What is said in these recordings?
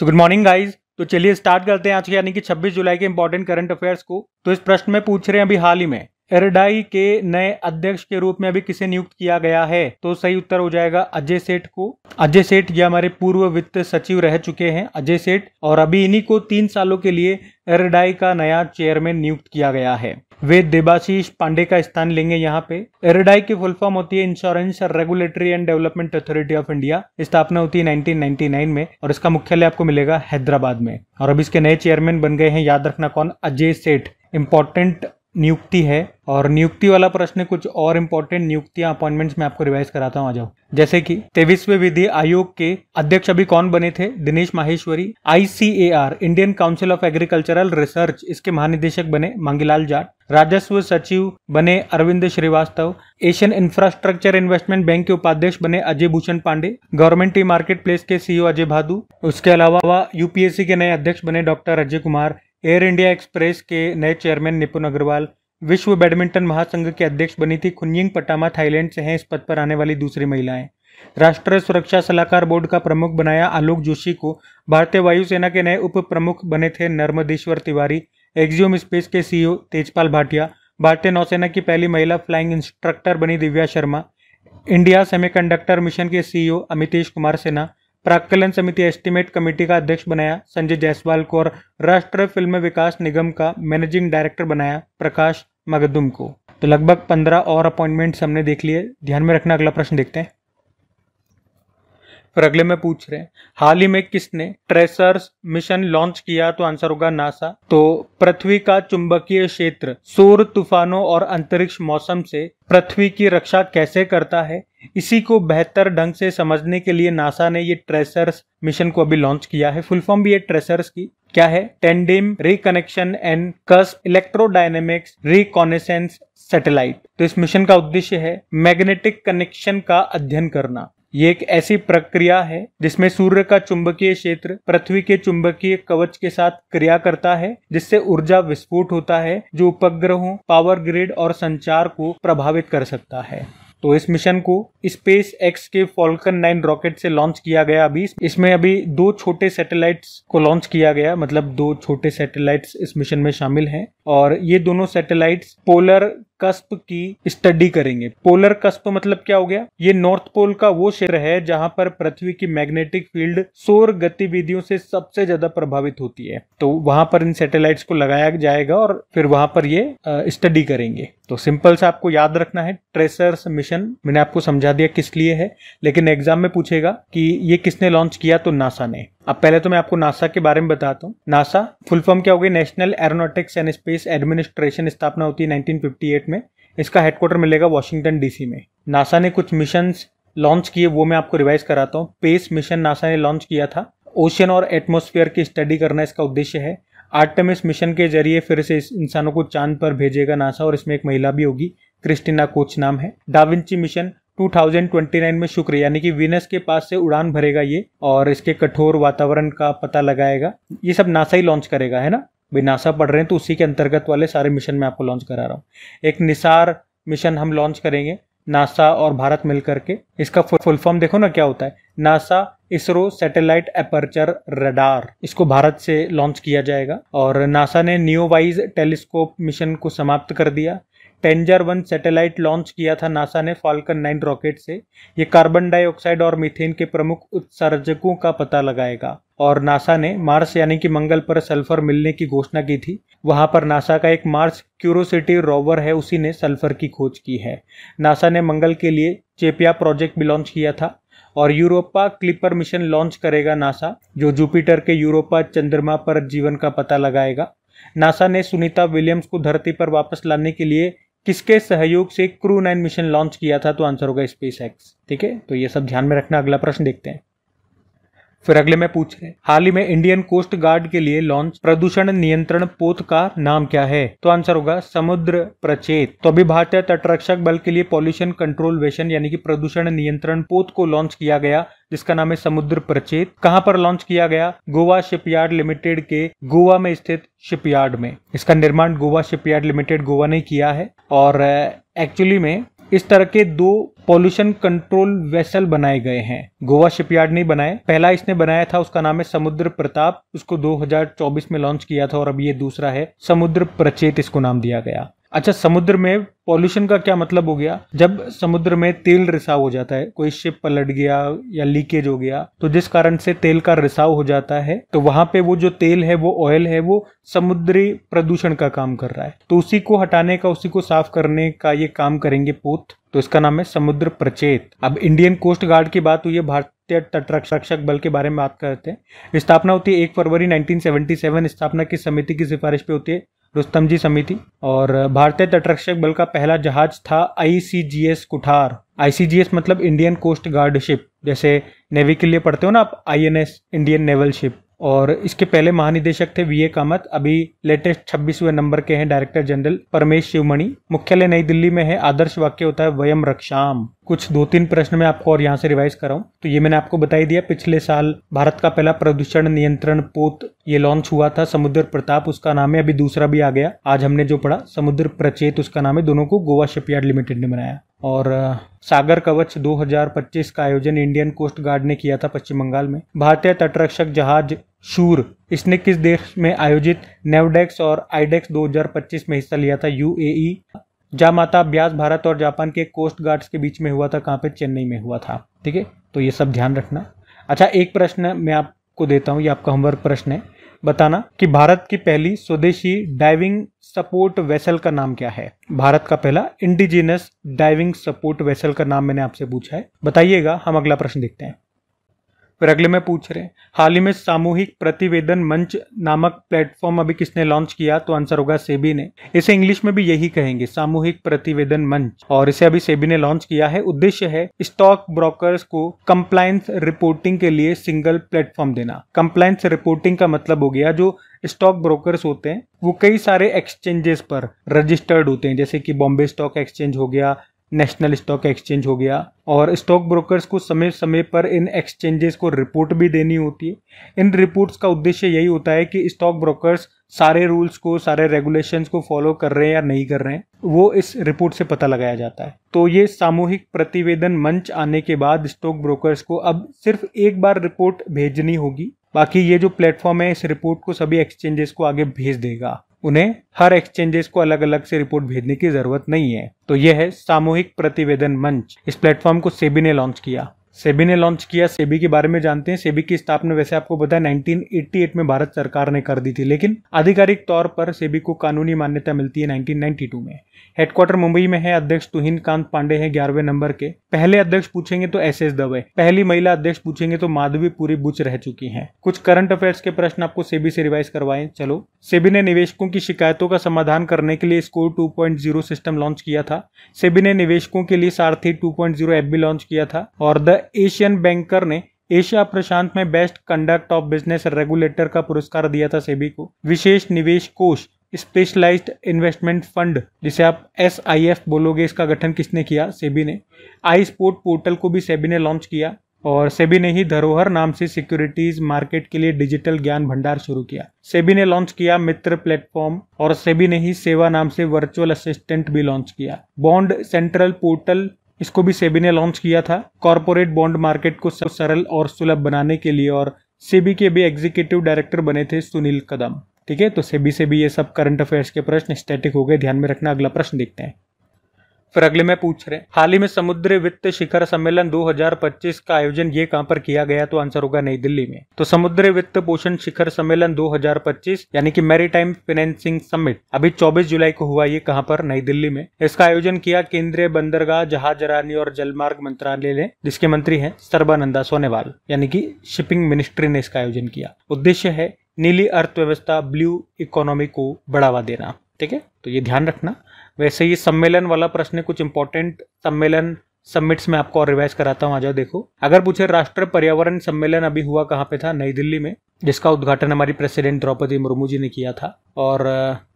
So good morning guys. तो चलिए start करते हैं आज के यानी कि 26 जुलाई के इंपॉर्टेंट करंट अफेयर्स को। तो इस प्रश्न में पूछ रहे हैं अभी हाल ही में एरडाई के नए अध्यक्ष के रूप में अभी किसे नियुक्त किया गया है। तो सही उत्तर हो जाएगा अजय सेठ को। अजय सेठ ये हमारे पूर्व वित्त सचिव रह चुके हैं अजय सेठ, और अभी इन्हीं को 3 सालों के लिए एरडाई का नया चेयरमैन नियुक्त किया गया है। वे देबाशीष पांडे का स्थान लेंगे यहाँ पे। एरडाई की फुल फॉर्म होती है insurance regulatory and development authority of India. स्थापना होती है 1999 में और इसका मुख्यालय आपको मिलेगा हैदराबाद में। और अब इसके नए चेयरमैन बन गए हैं, याद रखना कौन, अजय सेठ। इंपॉर्टेंट नियुक्ति है और नियुक्ति वाला प्रश्न कुछ और इंपॉर्टेंट नियुक्तियां अपॉइंटमेंट्स में आपको रिवाइज कराता हूं, आ जाओ। जैसे कि 23वें विधि आयोग के अध्यक्ष अभी कौन बने थे, Dinesh Maheshwari. ICAR Indian council of agricultural research, इसके महानिदेशक बने मांगीलाल जाट। राजस्व सचिव बने Arvind Shrivastava. Asian infrastructure investment bank के उपाध्यक्ष बने Ajay Bhushan Pandey. Government E market place के CEO अजय भादु। उसके अलावा UPSC के नए अध्यक्ष बने doctor Ajay Kumar. Air India Express के नए चेयरमैन निपुण अग्रवाल। विश्व बैडमिंटन महासंघ के अध्यक्ष बनी थी खुनयिंग पटामा, थाईलैंड से हैं इस पद पर आने वाली दूसरी महिलाएं। राष्ट्रीय सुरक्षा सलाहकार बोर्ड का प्रमुख बनाया आलोक जोशी को। भारतीय वायुसेना के नए उप प्रमुख बने थे नर्मदेश्वर तिवारी। एक्सियोम स्पेस के CEO तेजपाल भाटिया। भारतीय नौसेना की पहली महिला फ्लाइंग इंस्ट्रक्टर बनी Divya Sharma. India semiconductor mission के CEO अमितेश कुमार सिन्हा। प्राक्कलन समिति एस्टीमेट कमेटी का अध्यक्ष बनाया संजय जायसवाल को। और राष्ट्रीय फिल्म विकास निगम का मैनेजिंग डायरेक्टर बनाया प्रकाश मगदुम को। तो लगभग 15 और अपॉइंटमेंट्स हमने देख लिए। ध्यान में रखना, अगला प्रश्न देखते हैं। फिर अगले में पूछ रहे हैं हाल ही में किसने ट्रेसर्स मिशन लॉन्च किया। तो आंसर होगा नासा। तो पृथ्वी का चुंबकीय क्षेत्र सौर तूफानों और अंतरिक्ष मौसम से पृथ्वी की रक्षा कैसे करता है, इसी को बेहतर ढंग से समझने के लिए नासा ने ये ट्रेसर्स मिशन को अभी लॉन्च किया है। फुल फॉर्म भी है ट्रेसर्स की, क्या है, tandem reconnection and cusp electrodynamics reconnaissance satellite. तो इस मिशन का उद्देश्य है मैग्नेटिक कनेक्शन का अध्ययन करना। ये एक ऐसी प्रक्रिया है जिसमें सूर्य का चुंबकीय क्षेत्र पृथ्वी के चुंबकीय कवच के साथ क्रिया करता है, जिससे ऊर्जा विस्फोट होता है जो उपग्रहों, पावर ग्रिड और संचार को प्रभावित कर सकता है। तो इस मिशन को स्पेस एक्स के फॉल्कन 9 रॉकेट से लॉन्च किया गया। अभी इसमें अभी 2 छोटे सैटेलाइट्स को लॉन्च किया गया, मतलब 2 छोटे सैटेलाइट्स इस मिशन में शामिल हैं। और ये दोनों सैटेलाइट्स पोलर कस्प की स्टडी करेंगे। पोलर कस्प मतलब क्या हो गया, ये नॉर्थ पोल का वो क्षेत्र है जहां पर पृथ्वी की मैग्नेटिक फील्ड सौर गतिविधियों से सबसे ज्यादा प्रभावित होती है। तो वहां पर इन सैटेलाइट्स को लगाया जाएगा और फिर वहां पर ये स्टडी करेंगे। तो सिंपल सा आपको याद रखना है, ट्रेसर्स मिशन मैंने आपको समझा दिया किस लिए है, लेकिन एग्जाम में पूछेगा कि ये किसने लॉन्च किया, तो नासा ने। अब पहले तो मैं आपको नासा के बारे में बताता हूँ। नासा फुल फॉर्म क्या हो गई, national aeronautics and space administration. स्थापना होती है 1958 में। इसका हेडक्वार्टर मिलेगा वॉशिंगटन DC में। नासा ने कुछ मिशंस लॉन्च किए, वो मैं आपको रिवाइज कराता हूँ। स्पेस मिशन नासा ने लॉन्च किया था, ओशन और एटमॉस्फेयर की स्टडी करना इसका उद्देश्य है। आर्टेमिस मिशन के जरिए फिर से इंसानों को चांद पर भेजेगा नासा, और इसमें एक महिला भी होगी, क्रिस्टिना कोच नाम है। डाविंची मिशन 2029 में शुक्र यानी कि वीनस के पास से उड़ान भरेगा ये, और इसके कठोर वातावरण का पता लगाएगा। ये सब नासा ही लॉन्च करेगा, है ना भाई, नासा पढ़ रहे हैं तो उसी के अंतर्गत वाले सारे मिशन मैं आपको लॉन्च करा रहा हूँ। एक निसार मिशन हम लॉन्च करेंगे, नासा और भारत मिलकर के। इसका फुल फॉर्म देखो ना क्या होता है, NASA ISRO satellite aperture radar. इसको भारत से लॉन्च किया जाएगा। और नासा ने नियोवाइज टेलीस्कोप मिशन को समाप्त कर दिया। टेंजर 1 सैटेलाइट लॉन्च किया था नासा ने फाल्कन 9 रॉकेट से। ये कार्बन डाइऑक्साइड और मीथेन के प्रमुख उत्सर्जकों का पता लगाएगा। और नासा ने मार्स यानी कि मंगल पर सल्फर मिलने की घोषणा की थी। वहां पर नासा का एक मार्स क्यूरोसिटी रोवर है, उसी ने सल्फर की खोज की है। नासा ने मंगल के लिए चेपिया प्रोजेक्ट भी लॉन्च किया था। और यूरोपा क्लिपर मिशन लॉन्च करेगा नासा, जो जुपिटर के यूरोपा चंद्रमा पर जीवन का पता लगाएगा। नासा ने सुनीता विलियम्स को धरती पर वापस लाने के लिए किसके सहयोग से क्रू 9 मिशन लॉन्च किया था, तो आंसर होगा स्पेस एक्स। ठीक है, तो ये सब ध्यान में रखना। अगला प्रश्न देखते हैं। फिर अगले में पूछ रहे हैं हाल ही में इंडियन कोस्ट गार्ड के लिए लॉन्च प्रदूषण नियंत्रण पोत का नाम क्या है, तो आंसर होगा समुद्र प्रचेत। तो अभी भारतीय तटरक्षक बल के लिए पॉल्यूशन कंट्रोल वेशन यानी कि प्रदूषण नियंत्रण पोत को लॉन्च किया गया, जिसका नाम है समुद्र प्रचेत। कहां पर लॉन्च किया गया, गोवा शिपयार्ड लिमिटेड के गोवा में स्थित शिपयार्ड में। इसका निर्माण गोवा शिपयार्ड लिमिटेड गोवा ने किया है। और एक्चुअली में इस तरह के 2 पॉल्यूशन कंट्रोल वेसल बनाए गए हैं। गोवा शिपयार्ड नहीं बनाए, पहला इसने बनाया था, उसका नाम है समुद्र प्रताप, उसको 2024 में लॉन्च किया था, और अब ये दूसरा है समुद्र प्रचेत, इसको नाम दिया गया। अच्छा, समुद्र में पॉल्यूशन का क्या मतलब हो गया? जब समुद्र में तेल रिसाव हो जाता है, कोई शिप पलट गया या लीकेज हो गया, तो जिस कारण से तेल का रिसाव हो जाता है, तो वहां पे वो जो तेल है, वो ऑयल है, वो समुद्री प्रदूषण का काम कर रहा है। तो उसी को हटाने का, उसी को साफ करने का ये काम करेंगे पोत, तो इसका नाम है समुद्र प्रचेत। अब इंडियन कोस्ट गार्ड की बात हुई है, भारतीय तटरक्षक बल के बारे में बात करते हैं। स्थापना होती है 1 फरवरी 1977, स्थापना की समिति की सिफारिश पे होती है रुस्तम जी समिति। और भारतीय तटरक्षक बल का पहला जहाज था ICGS कुठार। ICGS मतलब इंडियन कोस्ट गार्ड शिप, जैसे नेवी के लिए पढ़ते हो ना आप INS, इंडियन नेवल शिप। और इसके पहले महानिदेशक थे VA कामत, अभी लेटेस्ट 26वें नंबर के हैं डायरेक्टर जनरल परमेश शिवमणि। मुख्यालय नई दिल्ली में है। आदर्श वाक्य होता है वयम रक्षाम। कुछ 2-3 प्रश्न मैं आपको और यहाँ से रिवाइज कर रहा हूँ। तो ये मैंने आपको बता ही दिया, पिछले साल भारत का पहला प्रदूषण नियंत्रण पोत ये लॉन्च हुआ था, समुद्र प्रताप उसका नाम है। अभी दूसरा भी आ गया, आज हमने जो पढ़ा समुद्र प्रचेत उसका नाम है। दोनों को गोवा शिपयार्ड लिमिटेड ने बनाया। और सागर कवच 2025 का आयोजन इंडियन कोस्ट गार्ड ने किया था पश्चिम बंगाल में। भारतीय तटरक्षक जहाज शूर, इसने किस देश में आयोजित नेवडेक्स और आईडेक्स 2025 में हिस्सा लिया था? UAE। जामाता अभ्यास भारत और जापान के कोस्ट गार्ड्स के बीच में हुआ था, कहाँ पे? चेन्नई में हुआ था। ठीक है, तो ये सब ध्यान रखना। अच्छा, एक प्रश्न मैं आपको देता हूँ, ये आपका होमवर्क प्रश्न है, बताना कि भारत की पहली स्वदेशी डाइविंग सपोर्ट वेसल का नाम क्या है? भारत का पहला इंडिजिनस डाइविंग सपोर्ट वेसल का नाम मैंने आपसे पूछा है, बताइएगा। हम अगला प्रश्न देखते हैं। फिर अगले में पूछ रहे हैं, हाल ही में सामूहिक प्रतिवेदन मंच नामक प्लेटफॉर्म अभी किसने लॉन्च किया? तो आंसर होगा सेबी ने। इसे इंग्लिश में भी यही कहेंगे, सामूहिक प्रतिवेदन मंच, और इसे अभी सेबी ने लॉन्च किया है। उद्देश्य है स्टॉक ब्रोकर्स को कंप्लायंस रिपोर्टिंग के लिए सिंगल प्लेटफॉर्म देना। कंप्लायंस रिपोर्टिंग का मतलब हो गया, जो स्टॉक ब्रोकर्स होते हैं वो कई सारे एक्सचेंजेस पर रजिस्टर्ड होते हैं, जैसे कि बॉम्बे स्टॉक एक्सचेंज हो गया, नेशनल स्टॉक एक्सचेंज हो गया, और स्टॉक ब्रोकर्स को समय समय पर इन एक्सचेंजेस को रिपोर्ट भी देनी होती है। इन रिपोर्ट्स का उद्देश्य यही होता है कि स्टॉक ब्रोकर्स सारे रूल्स को, सारे रेगुलेशंस को फॉलो कर रहे हैं या नहीं कर रहे हैं, वो इस रिपोर्ट से पता लगाया जाता है। तो ये सामूहिक प्रतिवेदन मंच आने के बाद स्टॉक ब्रोकर्स को अब सिर्फ एक बार रिपोर्ट भेजनी होगी, बाकी ये जो प्लेटफॉर्म है इस रिपोर्ट को सभी एक्सचेंजेस को आगे भेज देगा। उन्हें हर एक्सचेंजेस को अलग अलग से रिपोर्ट भेजने की जरूरत नहीं है। तो यह है सामूहिक प्रतिवेदन मंच। इस प्लेटफॉर्म को सेबी ने लॉन्च किया। सेबी के बारे में जानते हैं। सेबी की स्थापना वैसे आपको पता है 1988 में भारत सरकार ने कर दी थी, लेकिन आधिकारिक तौर पर सेबी को कानूनी मान्यता मिलती है 1992 में। हेडक्वार्टर मुंबई में है। अध्यक्ष तुहिन कांत पांडे हैं 11वें नंबर के। पहले अध्यक्ष पूछेंगे तो SS दवे। पहली महिला अध्यक्ष पूछेंगे तो माधवी पूरी बुच रह चुकी हैं। कुछ करंट अफेयर्स के प्रश्न आपको सेबी से रिवाइज करवाएं। चलो, सेबी ने निवेशकों की शिकायतों का समाधान करने के लिए स्कोर 2.0 सिस्टम लॉन्च किया था। सेबी ने निवेशकों के लिए सारथी 2.0 ऐप भी लॉन्च किया था। और द एशियन बैंकर ने एशिया प्रशांत में best conduct of business regulator का पुरस्कार दिया था सेबी को। विशेष निवेश कोष स्पेशलाइज्ड इन्वेस्टमेंट फंड, जिसे आप SIF बोलोगे, इसका गठन किसने किया? सेबी ने। आई स्पोर्ट पोर्टल को भी सेबी ने लॉन्च किया। और सेबी ने ही धरोहर नाम से सिक्योरिटीज मार्केट के लिए डिजिटल ज्ञान भंडार शुरू किया। सेबी ने लॉन्च किया मित्र प्लेटफॉर्म। और सेबी ने ही सेवा नाम से वर्चुअल असिस्टेंट भी लॉन्च किया। बॉन्ड सेंट्रल पोर्टल, इसको भी सेबी ने लॉन्च किया था कॉर्पोरेट बॉन्ड मार्केट को सरल और सुलभ बनाने के लिए। और सेबी के भी एग्जीक्यूटिव डायरेक्टर बने थे सुनील कदम। ठीक है, तो सेबी से भी ये सब करंट अफेयर्स के प्रश्न स्टैटिक हो गए, ध्यान में रखना। अगला प्रश्न देखते हैं। फिर अगले में पूछ रहे हैं, हाल ही में समुद्री वित्त शिखर सम्मेलन 2025 का आयोजन ये कहां पर किया गया? तो आंसर होगा नई दिल्ली में। तो समुद्री वित्त पोषण शिखर सम्मेलन 2025 यानी कि मैरीटाइम फाइनेंसिंग समिट अभी 24 जुलाई को हुआ। ये कहां पर? नई दिल्ली में। इसका आयोजन किया केंद्रीय बंदरगाह, जहाजरानी और जलमार्ग मंत्रालय ने, जिसके मंत्री हैं सर्बानंदा सोनोवाल, यानी कि शिपिंग मिनिस्ट्री ने इसका आयोजन किया। उद्देश्य है नीली अर्थव्यवस्था, ब्लू इकोनॉमी को बढ़ावा देना। ठीक है, तो ये ध्यान रखना। वैसे ये सम्मेलन वाला प्रश्न है, कुछ इंपॉर्टेंट सम्मेलन समिट्स में आपको और रिवाइज कराता हूँ। आ जाओ देखो। अगर पूछे राष्ट्रीय पर्यावरण सम्मेलन अभी हुआ कहाँ पे था? नई दिल्ली में, जिसका उद्घाटन हमारी प्रेसिडेंट द्रौपदी मुर्मू जी ने किया था। और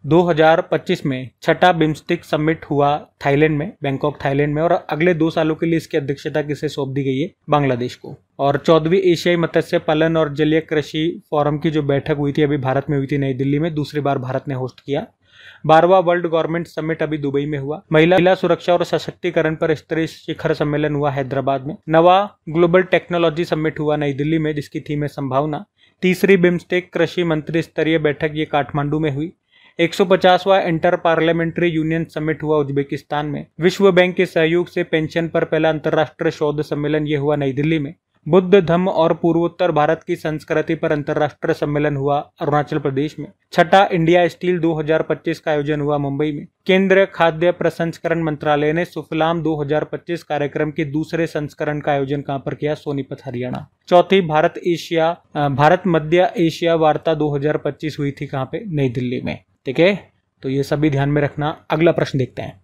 2025 में छठा बिम्स्टिक समिट हुआ थाईलैंड में, बैंकॉक थाईलैंड में। और अगले 2 सालों के लिए इसकी अध्यक्षता किसे सौंप दी गई है? बांग्लादेश को। और 14वीं एशियाई मत्स्य पालन और जलीय कृषि फोरम की जो बैठक हुई थी अभी भारत में हुई थी नई दिल्ली में, दूसरी बार भारत ने होस्ट किया। 12वां वर्ल्ड गवर्नमेंट समिट अभी दुबई में हुआ। महिला सुरक्षा और सशक्तिकरण पर स्तरीय शिखर सम्मेलन हुआ हैदराबाद में। 9वां ग्लोबल टेक्नोलॉजी समिट हुआ नई दिल्ली में, जिसकी थीम है संभावना। 3री बिम्स्टेक कृषि मंत्री स्तरीय बैठक ये काठमांडू में हुई। 150वां इंटर पार्लियामेंट्री यूनियन समिट हुआ उज्बेकिस्तान में। विश्व बैंक के सहयोग से पेंशन पर पहला अंतर्राष्ट्रीय शोध सम्मेलन ये हुआ नई दिल्ली में। बुद्ध धम्म और पूर्वोत्तर भारत की संस्कृति पर अंतर्राष्ट्रीय सम्मेलन हुआ अरुणाचल प्रदेश में। 6ठा इंडिया स्टील 2025 का आयोजन हुआ मुंबई में। केंद्रीय खाद्य प्रसंस्करण मंत्रालय ने सुफलाम 2025 कार्यक्रम के दूसरे संस्करण का आयोजन कहां पर किया? सोनीपत हरियाणा। 4थी भारत मध्य एशिया वार्ता 2025 हुई थी कहां पे? नई दिल्ली में। ठीक है, तो ये सभी ध्यान में रखना। अगला प्रश्न देखते हैं।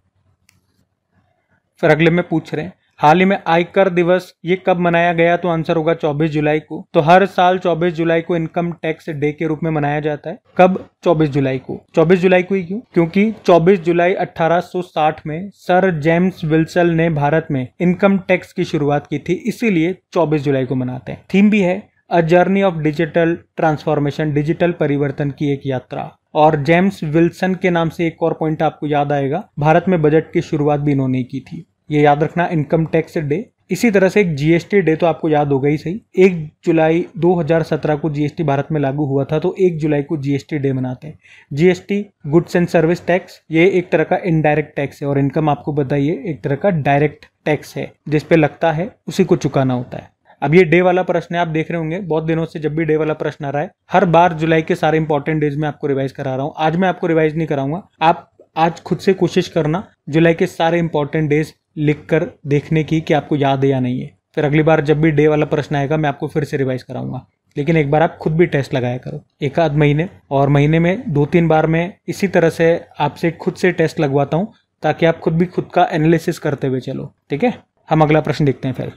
फिर अगले में पूछ रहे हैं हाल ही में आयकर दिवस ये कब मनाया गया? तो आंसर होगा 24 जुलाई को। तो हर साल 24 जुलाई को इनकम टैक्स डे के रूप में मनाया जाता है। कब? 24 जुलाई को। 24 जुलाई को ही क्यों? क्योंकि 24 जुलाई 1860 में सर जेम्स विल्सन ने भारत में इनकम टैक्स की शुरुआत की थी, इसीलिए 24 जुलाई को मनाते हैं। थीम भी है a journey of digital transformation, digital परिवर्तन की एक यात्रा। और जेम्स विल्सन के नाम से एक और पॉइंट आपको याद आएगा, भारत में बजट की शुरुआत भी इन्होंने की थी। ये याद रखना, इनकम टैक्स डे। इसी तरह से एक जीएसटी डे तो आपको याद होगा ही सही। 1 जुलाई 2017 को जीएसटी भारत में लागू हुआ था, तो 1 जुलाई को जीएसटी डे मनाते हैं। GST goods and service tax, ये एक तरह का इनडायरेक्ट टैक्स है। और इनकम आपको बताइए एक तरह का डायरेक्ट टैक्स है, जिस पे लगता है उसी को चुकाना होता है। अब ये डे वाला प्रश्न है, आप देख रहे होंगे बहुत दिनों से जब भी डे वाला प्रश्न आ रहा है, हर बार जुलाई के सारे इंपॉर्टेंट डेज में आपको रिवाइज करा रहा हूं। आज मैं आपको रिवाइज नहीं कराऊंगा, आप आज खुद से कोशिश करना जुलाई के सारे इंपॉर्टेंट डेज लिखकर देखने की कि आपको याद है या नहीं है। फिर अगली बार जब भी डे वाला प्रश्न आएगा मैं आपको फिर से रिवाइज कराऊंगा, लेकिन एक बार आप खुद भी टेस्ट लगाया करो, एक आध महीने, और महीने में 2-3 बार मैं इसी तरह से आपसे खुद से टेस्ट लगवाता हूं, ताकि आप खुद भी खुद का एनालिसिस करते हुए चलो। ठीक है, हम अगला प्रश्न देखते हैं।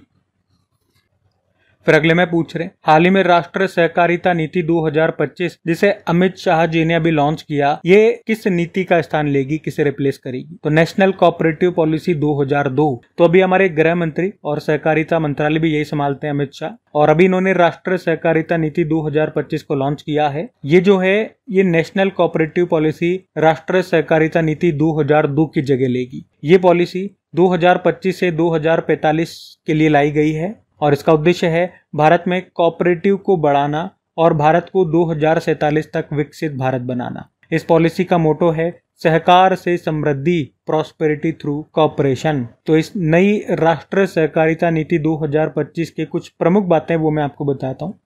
फिर अगले में पूछ रहे हाल ही में राष्ट्रीय सहकारिता नीति 2025 जिसे अमित शाह जी ने अभी लॉन्च किया, ये किस नीति का स्थान लेगी, किसे रिप्लेस करेगी? तो नेशनल कोऑपरेटिव पॉलिसी 2002। तो अभी हमारे गृह मंत्री और सहकारिता मंत्रालय भी यही संभालते हैं, अमित शाह, और अभी इन्होंने राष्ट्रीय सहकारिता नीति 2025 को लॉन्च किया है। ये जो है ये नेशनल कोऑपरेटिव पॉलिसी राष्ट्रीय सहकारिता नीति 2002 की जगह लेगी। ये पॉलिसी 2025 से 2045 के लिए लाई गई है और इसका उद्देश्य है भारत में कोऑपरेटिव को बढ़ाना और भारत को 2047 तक विकसित भारत बनाना। इस पॉलिसी का मोटो है सहकार से समृद्धि, प्रॉस्पेरिटी थ्रू कोऑपरेशन। तो इस नई राष्ट्रीय सहकारिता नीति 2025 के कुछ प्रमुख बातें वो मैं आपको बताता हूँ।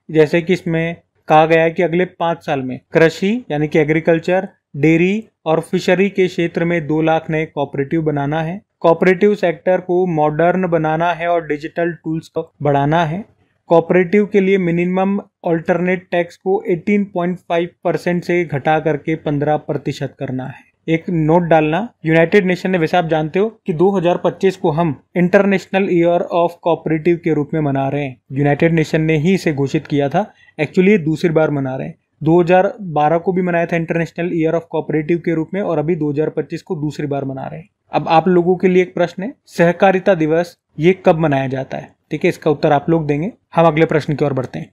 जैसे कि इसमें कहा गया है कि अगले 5 साल में कृषि यानी कि एग्रीकल्चर, डेयरी और फिशरी के क्षेत्र में 2 लाख नए कोऑपरेटिव बनाना है। कोऑपरेटिव सेक्टर को मॉडर्न बनाना है और डिजिटल टूल्स को बढ़ाना है। कोऑपरेटिव के लिए मिनिमम अल्टरनेट टैक्स को 18.5% से घटा करके 15% करना है। एक नोट डालना, यूनाइटेड नेशन ने, वैसे आप जानते हो कि 2025 को हम इंटरनेशनल ईयर ऑफ कोऑपरेटिव के रूप में मना रहे हैं। यूनाइटेड नेशन ने ही इसे घोषित किया था, एक्चुअली ये दूसरी बार मना रहे हैं। 2012 को भी मनाया था इंटरनेशनल ईयर ऑफ कोऑपरेटिव के रूप में, और अभी 2025 को दूसरी बार मना रहे हैं। अब आप लोगों के लिए एक प्रश्न है, सहकारिता दिवस ये कब मनाया जाता है? ठीक है, इसका उत्तर आप लोग देंगे। हम अगले प्रश्न की ओर बढ़ते हैं।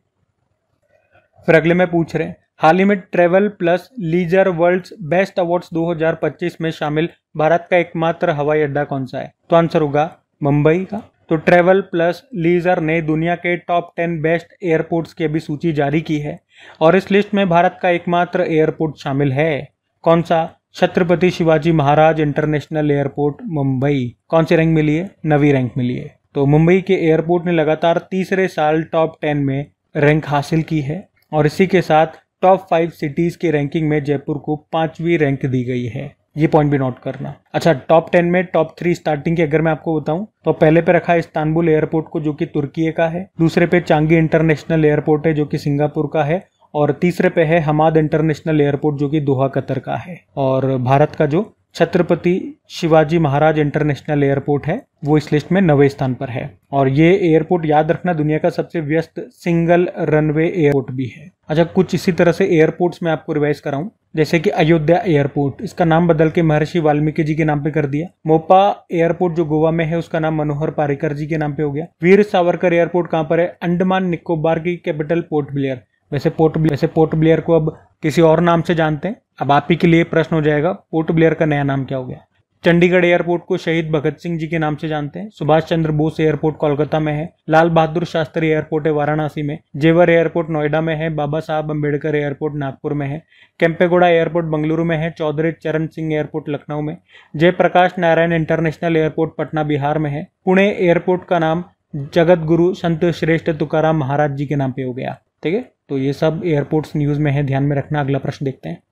फिर अगले में पूछ रहे हैं हाल ही में travel plus leisure world's best awards 2025 में शामिल भारत का एकमात्र हवाई अड्डा कौन सा है? तो आंसर होगा मुंबई का। तो ट्रेवल प्लस लीजर ने दुनिया के टॉप 10 बेस्ट एयरपोर्ट्स की अभी सूची जारी की है और इस लिस्ट में भारत का एकमात्र एयरपोर्ट शामिल है। कौन सा? Chhatrapati Shivaji Maharaj international airport Mumbai. कौन सी रैंक मिली है? 9वीं रैंक मिली है। तो मुंबई के एयरपोर्ट ने लगातार तीसरे साल टॉप 10 में रैंक हासिल की है और इसी के साथ टॉप 5 सिटीज की रैंकिंग में जयपुर को 5वीं रैंक दी गई है। ये पॉइंट भी नोट करना। अच्छा, टॉप 10 में टॉप 3 स्टार्टिंग की अगर मैं आपको बताऊं तो पहले पे रखा है इस्तांबुल एयरपोर्ट को, जो कि तुर्की का है। दूसरे पे चांगी इंटरनेशनल एयरपोर्ट है, जो कि सिंगापुर का है। और तीसरे पे है हमाद इंटरनेशनल एयरपोर्ट, जो कि दोहा कतर का है। और भारत का जो छत्रपति शिवाजी महाराज इंटरनेशनल एयरपोर्ट है वो इस लिस्ट में 9वें स्थान पर है। और ये एयरपोर्ट याद रखना दुनिया का सबसे व्यस्त सिंगल रनवे एयरपोर्ट भी है। अच्छा, कुछ इसी तरह से एयरपोर्ट्स में आपको रिवाइज कराऊं, जैसे कि अयोध्या एयरपोर्ट, इसका नाम बदल के महर्षि वाल्मीकि जी के नाम पे कर दिया। मोपा एयरपोर्ट जो गोवा में है उसका नाम मनोहर पारिकर जी के नाम पे हो गया। वीर सावरकर एयरपोर्ट कहाँ पर है? अंडमान निकोबार की कैपिटल पोर्ट ब्लेयर। वैसे पोर्ट ब्लेयर को अब किसी और नाम से जानते हैं, अब आप ही के लिए प्रश्न हो जाएगा, पोर्ट ब्लेयर का नया नाम क्या हो गया? चंडीगढ़ एयरपोर्ट को शहीद भगत सिंह जी के नाम से जानते हैं। सुभाष चंद्र बोस एयरपोर्ट कोलकाता में है। लाल बहादुर शास्त्री एयरपोर्ट है वाराणसी में। जेवर एयरपोर्ट नोएडा में है। बाबा साहब अम्बेडकर एयरपोर्ट नागपुर में है। केम्पेगौड़ा एयरपोर्ट बेंगलुरु में है। चौधरी चरण सिंह एयरपोर्ट लखनऊ में। जयप्रकाश नारायण इंटरनेशनल एयरपोर्ट पटना बिहार में है। पुणे एयरपोर्ट का नाम जगत गुरु संत श्रेष्ठ तुकाराम महाराज जी के नाम पे हो गया। ठीक है, तो ये सब एयरपोर्ट्स न्यूज में है, ध्यान में रखना। अगला प्रश्न देखते हैं।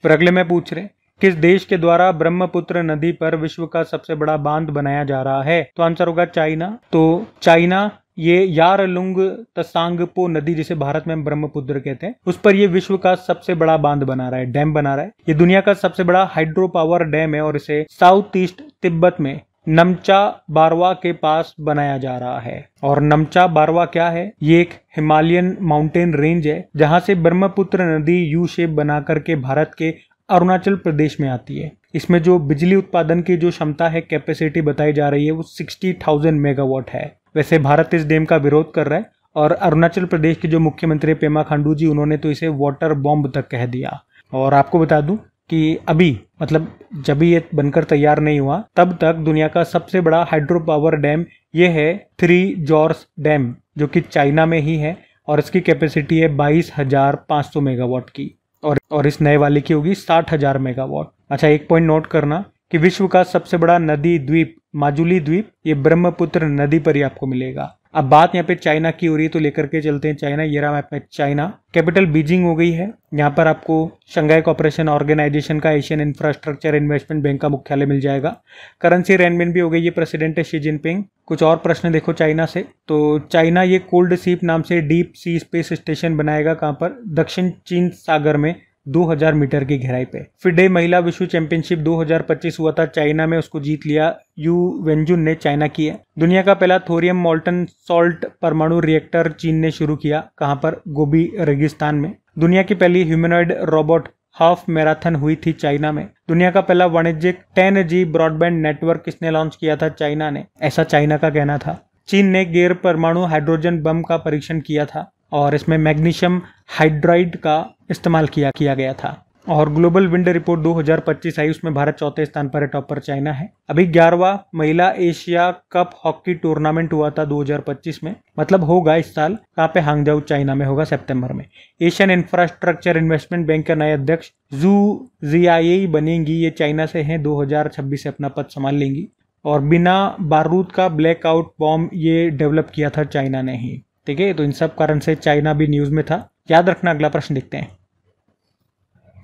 फिर अगले में पूछ रहे किस देश के द्वारा ब्रह्मपुत्र नदी पर विश्व का सबसे बड़ा बांध बनाया जा रहा है? तो आंसर होगा चाइना। तो चाइना ये यारलुंग तसांगपो नदी, जिसे भारत में ब्रह्मपुत्र कहते हैं, उस पर ये विश्व का सबसे बड़ा बांध बना रहा है, डैम बना रहा है। ये दुनिया का सबसे बड़ा हाइड्रो पावर डैम है और इसे साउथ ईस्ट तिब्बत में नमचा बारवा के पास बनाया जा रहा है। और नमचा बारवा क्या है? ये एक हिमालयन माउंटेन रेंज है जहां से ब्रह्मपुत्र नदी यू शेप बना करके भारत के अरुणाचल प्रदेश में आती है। इसमें जो बिजली उत्पादन की जो क्षमता है, कैपेसिटी बताई जा रही है, वो 60,000 मेगावाट है। वैसे भारत इस डैम का विरोध कर रहा है और अरुणाचल प्रदेश के जो मुख्यमंत्री पेमा खांडू जी, उन्होंने तो इसे वाटर बॉम्ब तक कह दिया। और आपको बता दूं कि अभी मतलब जब भी ये बनकर तैयार नहीं हुआ तब तक दुनिया का सबसे बड़ा हाइड्रो पावर डैम ये है थ्री जॉर्ज डैम, जो कि चाइना में ही है और इसकी कैपेसिटी है 22,500 मेगावाट की और इस नए वाले की होगी 60,000 मेगावाट। अच्छा, एक पॉइंट नोट करना कि विश्व का सबसे बड़ा नदी द्वीप माजुली द्वीप ये ब्रह्मपुत्र नदी पर ही आपको मिलेगा। अब बात यहाँ पे चाइना की हो रही है तो लेकर के चलते हैं चाइना। ये रहा मैप में चाइना। कैपिटल बीजिंग हो गई है। यहाँ पर आपको शंघाई कोऑपरेशन ऑर्गेनाइजेशन का एशियन इंफ्रास्ट्रक्चर इन्वेस्टमेंट बैंक का मुख्यालय मिल जाएगा। करेंसी रेनमिन भी हो गई है। प्रेसिडेंट है शी जिनपिंग। कुछ और प्रश्न देखो चाइना से। तो चाइना ये कोल्ड सीप नाम से डीप सी स्पेस स्टेशन बनाएगा। कहाँ पर? दक्षिण चीन सागर में 2000 मीटर की गहराई पे। फिडे महिला विश्व चैंपियनशिप 2025 हुआ था चाइना में, उसको जीत लिया यू वेंजुन ने, चाइना की है। दुनिया का पहला थोरियम मोल्टन सॉल्ट परमाणु रिएक्टर चीन ने शुरू किया। कहां पर? गोबी रेगिस्तान में। दुनिया की पहली ह्यूमनॉइड रोबोट हाफ मैराथन हुई थी चाइना में। दुनिया का पहला वाणिज्यिक 10G ब्रॉडबैंड नेटवर्क किसने लॉन्च किया था? चाइना ने, ऐसा चाइना का कहना था। चीन ने गैर परमाणु हाइड्रोजन बम का परीक्षण किया था और इसमें मैग्नीशियम हाइड्राइड का इस्तेमाल किया गया था। और ग्लोबल विंड रिपोर्ट 2025 आई, उसमें भारत चौथे स्थान पर है, टॉप पर चाइना है। अभी 11वां महिला एशिया कप हॉकी टूर्नामेंट हुआ था 2025 में, मतलब होगा इस साल। कहाँ पे? हांगजाऊ चाइना में होगा सितंबर में। एशियन इंफ्रास्ट्रक्चर इन्वेस्टमेंट बैंक के नए अध्यक्ष जू जियाई बनेंगी। ये चाइना से हैं, 2026 से अपना पद संभाल लेंगी। और बिना बारूद का ब्लैकआउट बॉम्ब ये डेवलप किया था चाइना ने ही। ठीक है, तो इन सब कारण से चाइना भी न्यूज में था, याद रखना। अगला प्रश्न देखते हैं।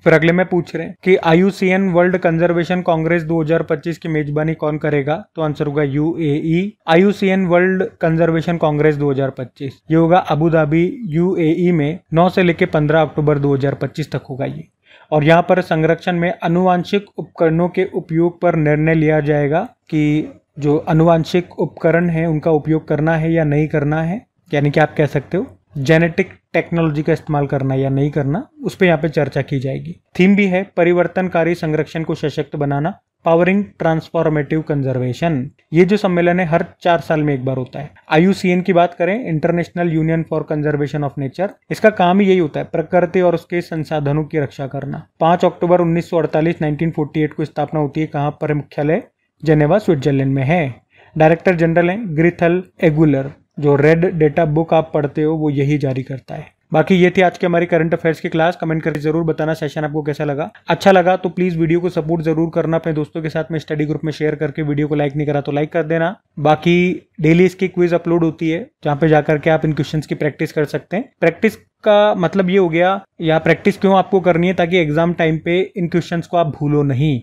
फिर अगले में पूछ रहे हैं कि IUCN वर्ल्ड कंजर्वेशन कांग्रेस 2025 की मेजबानी कौन करेगा? तो आंसर होगा UAE। IUCN world conservation Congress 2025 ये होगा अबू धाबी UAE में 9 से लेकर 15 अक्टूबर 2025 तक होगा ये। और यहाँ पर संरक्षण में अनुवांशिक उपकरणों के उपयोग पर निर्णय लिया जाएगा कि जो अनुवांशिक उपकरण है उनका उपयोग करना है या नहीं करना है, यानी कि आप कह सकते हो जेनेटिक टेक्नोलॉजी का इस्तेमाल करना या नहीं करना, उस पर यहाँ पे चर्चा की जाएगी। थीम भी है परिवर्तनकारी संरक्षण को सशक्त बनाना, पावरिंग ट्रांसफॉर्मेटिव कंजर्वेशन। ये जो सम्मेलन है हर 4 साल में एक बार होता है। IUCN की बात करें, international union for conservation of nature, इसका काम ही यही होता है, प्रकृति और उसके संसाधनों की रक्षा करना। 5 अक्टूबर 1948 को स्थापना होती है। कहाँ पर? मुख्यालय जेनेवा स्विट्जरलैंड में है। डायरेक्टर जनरल हैं ग्रिथल एगुलर। जो रेड डेटा बुक आप पढ़ते हो वो यही जारी करता है। बाकी ये थी आज की हमारी करंट अफेयर्स की क्लास। कमेंट करके जरूर बताना सेशन आपको कैसा लगा। अच्छा लगा तो प्लीज वीडियो को सपोर्ट जरूर करना, अपने दोस्तों के साथ में स्टडी ग्रुप में शेयर करके। वीडियो को लाइक नहीं करा तो लाइक कर देना। बाकी डेली इसकी क्विज अपलोड होती है जहाँ पे जाकर के आप इन क्वेश्चंस की प्रैक्टिस कर सकते हैं। प्रैक्टिस का मतलब ये हो गया, या प्रैक्टिस क्यों आपको करनी है? ताकि एग्जाम टाइम पे इन क्वेश्चंस को आप भूलो नहीं।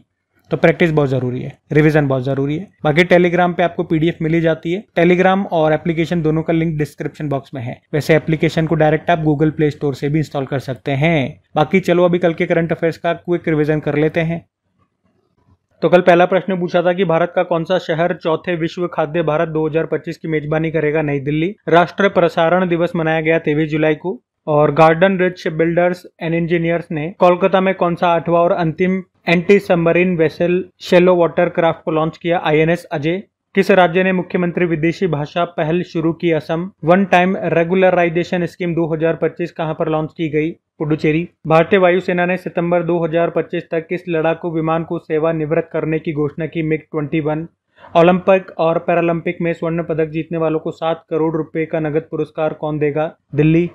तो प्रैक्टिस बहुत जरूरी है, रिवीजन बहुत जरूरी है। बाकी टेलीग्राम पे आपको PDF मिली जाती है। टेलीग्राम और एप्लीकेशन दोनों का लिंक डिस्क्रिप्शन बॉक्स में है। वैसे एप्लीकेशन को डायरेक्ट आप गूगल प्ले स्टोर से भी इंस्टॉल कर सकते हैं। बाकी चलो अभी कल के करंट अफेयर्स का क्विक रिवीजन कर लेते हैं। तो कल पहला प्रश्न पूछा था कि भारत का कौन सा शहर चौथे विश्व खाद्य भारत 2025 की मेजबानी करेगा? नई दिल्ली। राष्ट्रीय प्रसारण दिवस मनाया गया 23 जुलाई को। और Garden Reach shipbuilders and engineers ने कोलकाता में कौन सा 8वां और अंतिम anti submarine vessel shallow water craft को लॉन्च किया? INS अजय। किस राज्य ने मुख्यमंत्री विदेशी भाषा पहल शुरू की? Assam. One time regularisation scheme 2025 कहां पर लॉन्च की गई? पुडुचेरी। भारतीय वायुसेना ने सितंबर 2025 तक किस लड़ाकू विमान को सेवानिवृत्त करने की घोषणा की? मिग-21। ओलंपिक और पैरालंपिक में स्वर्ण पदक जीतने वालों को 7 करोड़ रुपए का नगद पुरस्कार कौन देगा? दिल्ली।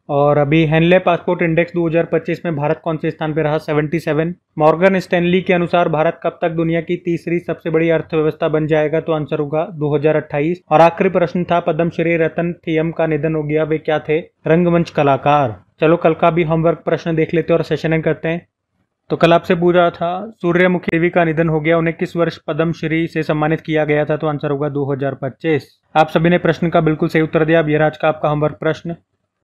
और अभी हेनले पासपोर्ट इंडेक्स 2025 में भारत कौन से स्थान पर रहा? 77। मॉर्गन स्टैनली के अनुसार भारत कब तक दुनिया की तीसरी सबसे बड़ी अर्थव्यवस्था बन जाएगा? तो आंसर होगा 2028। और आखिरी प्रश्न था, पद्मश्री रतन थियम का निधन हो गया, वे क्या थे? रंगमंच कलाकार। चलो कल का भी होमवर्क प्रश्न देख लेते हैं और सेशन एंड करते हैं। तो कल आपसे पूछा था, सूर्यमुखी देवी का निधन हो गया, उन्हें किस वर्ष पद्मश्री से सम्मानित किया गया था? तो आंसर होगा 2025। आप सभी ने प्रश्न का बिल्कुल सही उत्तर दिया। अब ये आज का आपका होमवर्क प्रश्न।